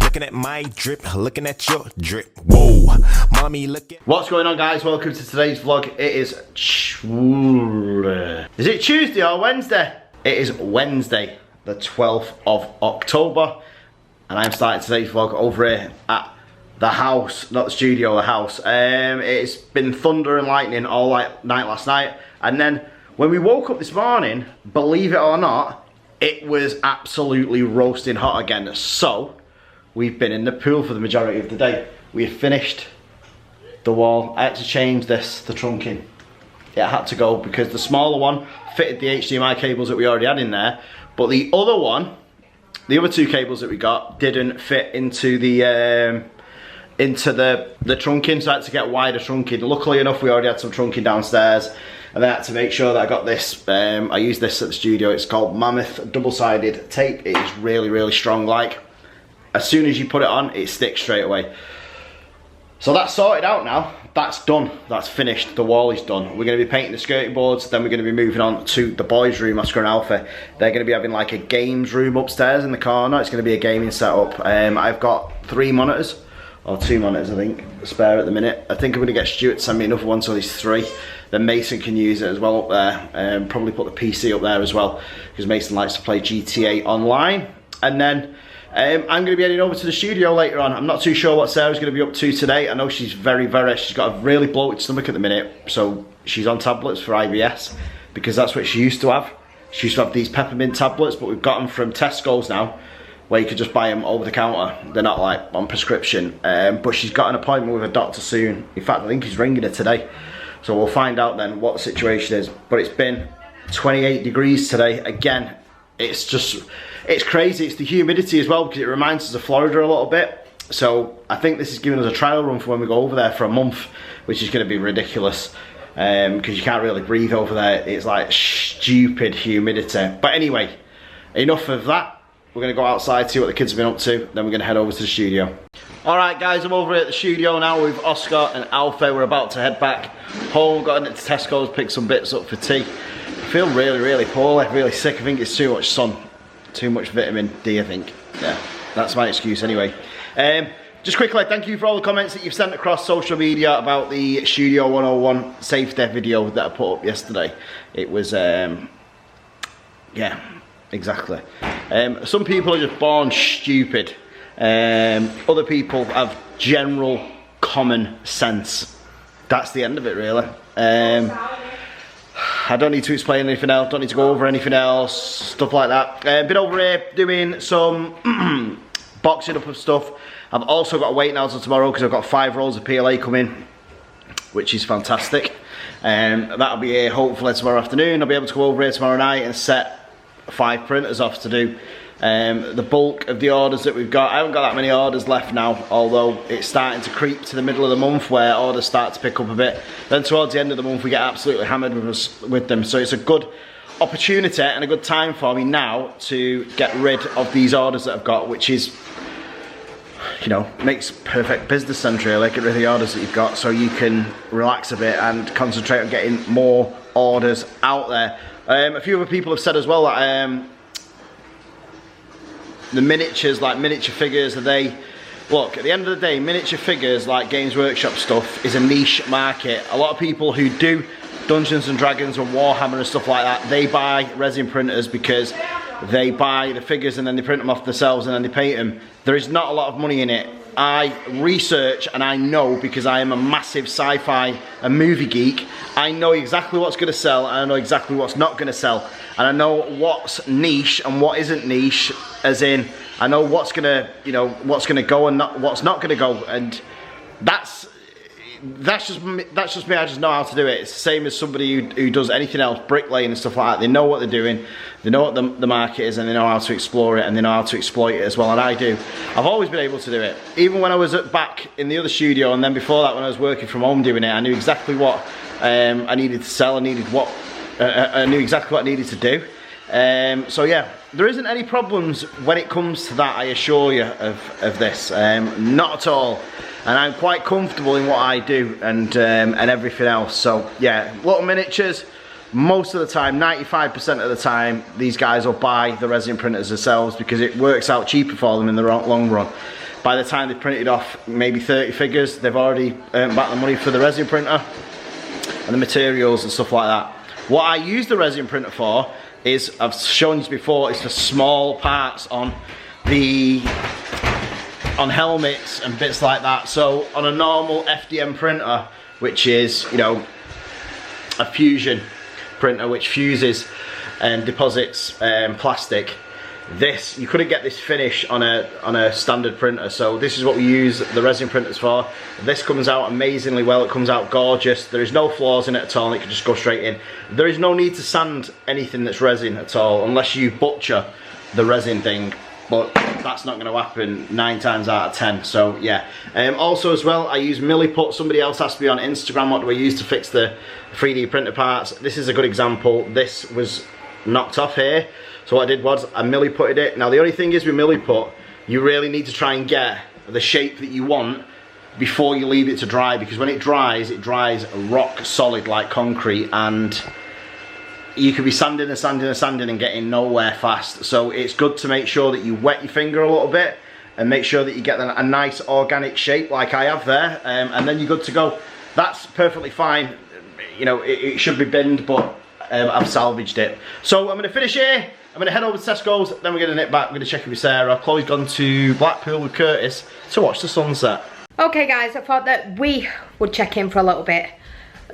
Looking at my drip, looking at your drip. Whoa, mommy, look at. What's going on, guys? Welcome to today's vlog. It is it Tuesday or Wednesday? It is Wednesday, the 12th of October, and I'm starting today's vlog over here at the house, not the studio, the house. It's been thunder and lightning all night last night, and then when we woke up this morning, believe it or not, it was absolutely roasting hot again. So we've been in the pool for the majority of the day. We have finished the wall. I had to change the trunking. It had to go because the smaller one fitted the HDMI cables that we already had in there, but the other one, the other two cables that we got, didn't fit into the trunking, so I had to get wider trunking. Luckily enough, we already had some trunking downstairs, and then I had to make sure that I got this. I used this at the studio. It's called Mammoth double-sided tape. It is really, really strong. Like, as soon as you put it on, it sticks straight away. So that's sorted out now. That's done. That's finished. The wall is done. We're going to be painting the skirting boards. Then we're going to be moving on to the boys' room, Oscar and Alfie. They're going to be having like a games room upstairs in the corner. It's going to be a gaming setup. I've got 3 monitors. Or 2 monitors, I think, spare at the minute. I think I'm going to get Stuart to send me another one, so there's 3. Then Mason can use it as well up there. Probably put the PC up there as well, because Mason likes to play GTA Online. And then I'm going to be heading over to the studio later on. I'm not too sure what Sarah's going to be up to today. I know she's she's got a really bloated stomach at the minute, so she's on tablets for IBS, because that's what she used to have. She used to have these peppermint tablets, but we've got them from Tesco's now, where you could just buy them over the counter. They're not like on prescription. But she's got an appointment with a doctor soon. In fact, I think he's ringing her today. So we'll find out then what the situation is. But it's been 28 degrees today. Again, it's crazy. It's the humidity as well, because it reminds us of Florida a little bit. So I think this is giving us a trial run for when we go over there for a month, which is going to be ridiculous. Because you can't really breathe over there. It's like stupid humidity. But anyway, enough of that. We're going to go outside, see what the kids have been up to, then we're going to head over to the studio. Alright guys, I'm over at the studio now with Oscar and Alfie. We're about to head back home. Got into Tesco's, pick some bits up for tea. I feel really, really poorly, really sick. I think it's too much sun, too much vitamin D, I think. Yeah, that's my excuse anyway. Just quickly, thank you for all the comments that you've sent across social media about the Studio 101 safety video that I put up yesterday. It was, yeah, exactly. Some people are just born stupid. Other people have general common sense. That's the end of it, really. I don't need to explain anything else, don't need to go over anything else, stuff like that. Been over here doing some boxing up of stuff. I've also got a weight now till tomorrow, because I've got 5 rolls of PLA coming, which is fantastic. That'll be here hopefully tomorrow afternoon. I'll be able to go over here tomorrow night and set 5 printers off to do the bulk of the orders that we've got. I haven't got that many orders left now, although it's starting to creep to the middle of the month where orders start to pick up a bit. Then towards the end of the month we get absolutely hammered with them. So it's a good opportunity and a good time for me now to get rid of these orders that I've got, which is, you know, makes perfect business sense really. Get rid of the orders that you've got so you can relax a bit and concentrate on getting more orders out there. A few other people have said as well that the miniatures, like miniature figures, look, at the end of the day, miniature figures like Games Workshop stuff is a niche market. A lot of people who do Dungeons and Dragons and Warhammer and stuff like that, they buy resin printers because they buy the figures and then they print them off themselves and then they paint them. There is not a lot of money in it. I research and I know, because I am a massive sci-fi and movie geek, I know exactly what's going to sell and I know exactly what's not going to sell. And I know what's niche and what isn't niche, as in, I know what's going to, you know, what's going to go and what's not going to go. And that's just me. I just know how to do it. It's the same as somebody who does anything else, bricklaying and stuff like that. They know what they're doing, they know what the market is, and they know how to explore it, and they know how to exploit it as well, and I do. I've always been able to do it. Even when I was back in the other studio, and then before that when I was working from home doing it, I knew exactly what I needed to sell, I knew exactly what I needed to do. So yeah, there isn't any problems when it comes to that, I assure you, of this. Not at all. And I'm quite comfortable in what I do and everything else. So yeah, little miniatures, most of the time, 95% of the time, these guys will buy the resin printers themselves because it works out cheaper for them in the long run. by the time they printed off maybe 30 figures, they've already earned back the money for the resin printer and the materials and stuff like that. What I use the resin printer for is, I've shown you before, it's for small parts on helmets and bits like that. So on a normal FDM printer, which is, you know, a fusion printer which fuses and deposits plastic, this, you couldn't get this finish on a standard printer. So this is what we use the resin printers for. This comes out amazingly well, it comes out gorgeous. There is no flaws in it at all, and it can just go straight in. There is no need to sand anything that's resin at all, unless you butcher the resin thing, but that's not going to happen 9 times out of 10. So yeah, also as well, I use Milliput. Somebody else asked me on Instagram, what do I use to fix the 3D printer parts? This is a good example. This was knocked off here, so what I did was I Milliputted it. Now the only thing is with Milliput, you really need to try and get the shape that you want before you leave it to dry, because when it dries rock solid like concrete, and you could be sanding and sanding and sanding and getting nowhere fast. So it's good to make sure that you wet your finger a little bit and make sure that you get a nice organic shape like I have there, and then you're good to go. That's perfectly fine. You know, it should be binned, but I've salvaged it. So I'm going to finish here. I'm going to head over to Tesco's, then we're going to nip back. We're going to check in with Sarah. Chloe's gone to Blackpool with Curtis to watch the sunset. Okay guys, I thought that we would check in for a little bit.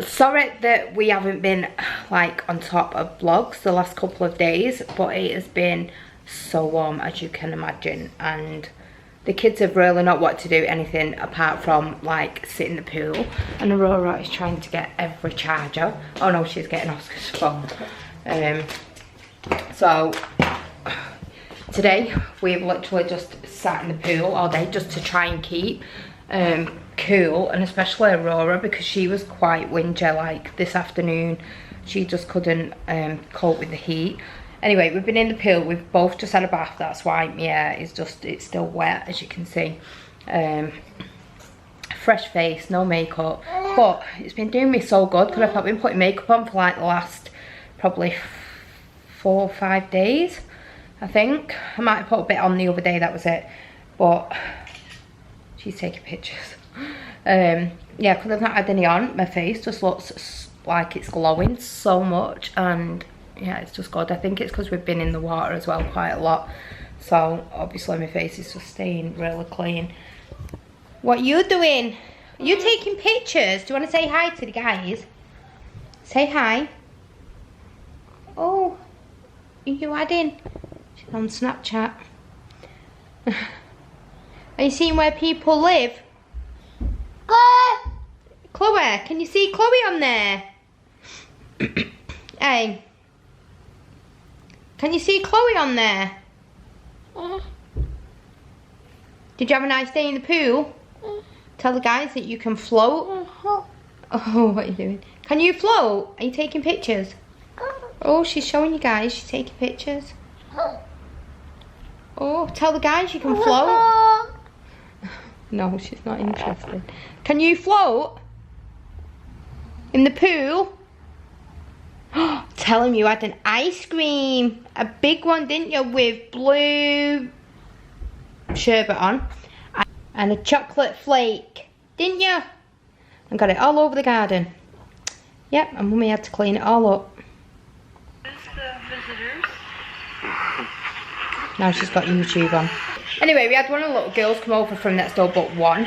Sorry that we haven't been like on top of vlogs the last couple of days, but it has been so warm, as you can imagine, and the kids have really not wanted to do anything apart from like sit in the pool, and Aurora is trying to get every charger. Oh no, she's getting Oscar's phone. So today we've literally just sat in the pool all day just to try and keep cool, and especially Aurora, because she was quite whingy like this afternoon. She just couldn't cope with the heat. Anyway, we've been in the pool, we've both just had a bath, that's why my hair is just, it's still wet, as you can see. Fresh face, no makeup, but it's been doing me so good because I've been putting makeup on for like the last probably 4 or 5 days, I think. I might have put a bit on the other day, that was it, but she's taking pictures. Yeah, because I've not had any on, my face just looks like it's glowing so much, and yeah, it's just good. I think it's because we've been in the water as well quite a lot, so obviously my face is just staying really clean. What are you doing? Are you taking pictures? Do you want to say hi to the guys? Say hi. Oh, are you adding? She's on Snapchat. Are you seeing where people live? Chloe, can you see Chloe on there? Hey, can you see Chloe on there? Did you have a nice day in the pool? Tell the guys that you can float. Oh, what are you doing? Can you float? Are you taking pictures? Oh, she's showing you guys she's taking pictures. Oh, tell the guys you can float. No, she's not interested. Can you float? In the pool? Tell him you had an ice cream. A big one, didn't you? With blue sherbet on. And a chocolate flake. Didn't you? And got it all over the garden. Yep, and Mummy had to clean it all up. Now she's got YouTube on. Anyway, we had one of the little girls come over from next door but one.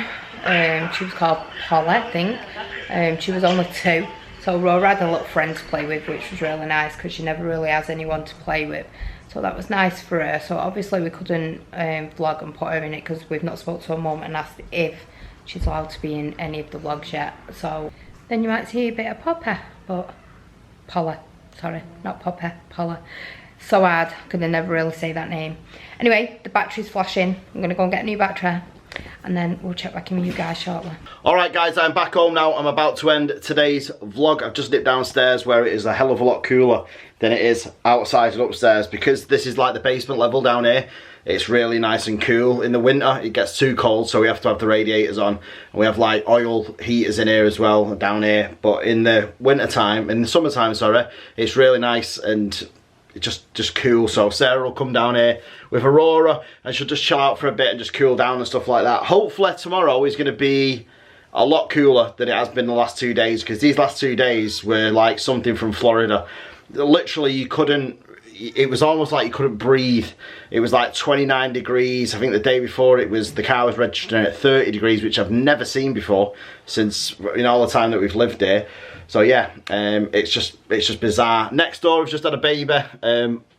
She was called Polly, I think. She was only 2. So Aurora had a little friend to play with, which was really nice because she never really has anyone to play with. So that was nice for her. So obviously we couldn't vlog and put her in it because we've not spoke to her mum and asked if she's allowed to be in any of the vlogs yet. So then you might see a bit of Popper, but Polly, sorry, not Popper, Polly. So hard, I could never really say that name. Anyway, the battery's flashing. I'm gonna go and get a new battery, and then we'll check back in with you guys shortly. Alright guys, I'm back home now. I'm about to end today's vlog. I've just dipped downstairs where it is a hell of a lot cooler than it is outside and upstairs, because this is like the basement level down here. It's really nice and cool. In the winter it gets too cold, so we have to have the radiators on, and we have like oil heaters in here as well down here. But in the winter time, in the summertime, sorry, it's really nice, and just cool. So Sarah will come down here with Aurora and she'll just chill out for a bit and just cool down and stuff like that. Hopefully tomorrow is going to be a lot cooler than it has been the last 2 days, because these last 2 days were like something from Florida. Literally you couldn't, it was almost like you couldn't breathe. It was like 29 degrees. I think the day before the car was registering at 30 degrees, which I've never seen before since all the time that we've lived here. So yeah, it's just bizarre. Next door we've just had a baby,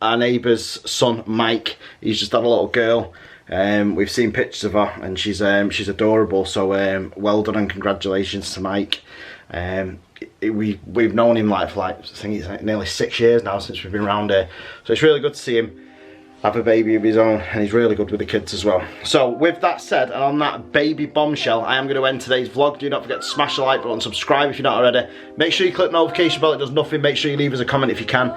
our neighbour's son Mike. He's just had a little girl. We've seen pictures of her and she's adorable. So well done and congratulations to Mike. We've known him for I think it's like nearly 6 years now since we've been around here. So it's really good to see him have a baby of his own, and he's really good with the kids as well. So with that said, and on that baby bombshell, I am going to end today's vlog. Do not forget to smash the like button, subscribe if you're not already. Make sure you click the notification bell, it does nothing. Make sure you leave us a comment if you can.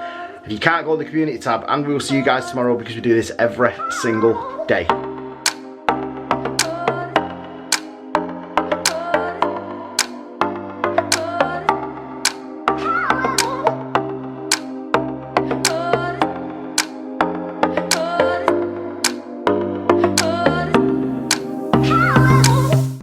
If you can't, go to the community tab, and we will see you guys tomorrow because we do this every single day.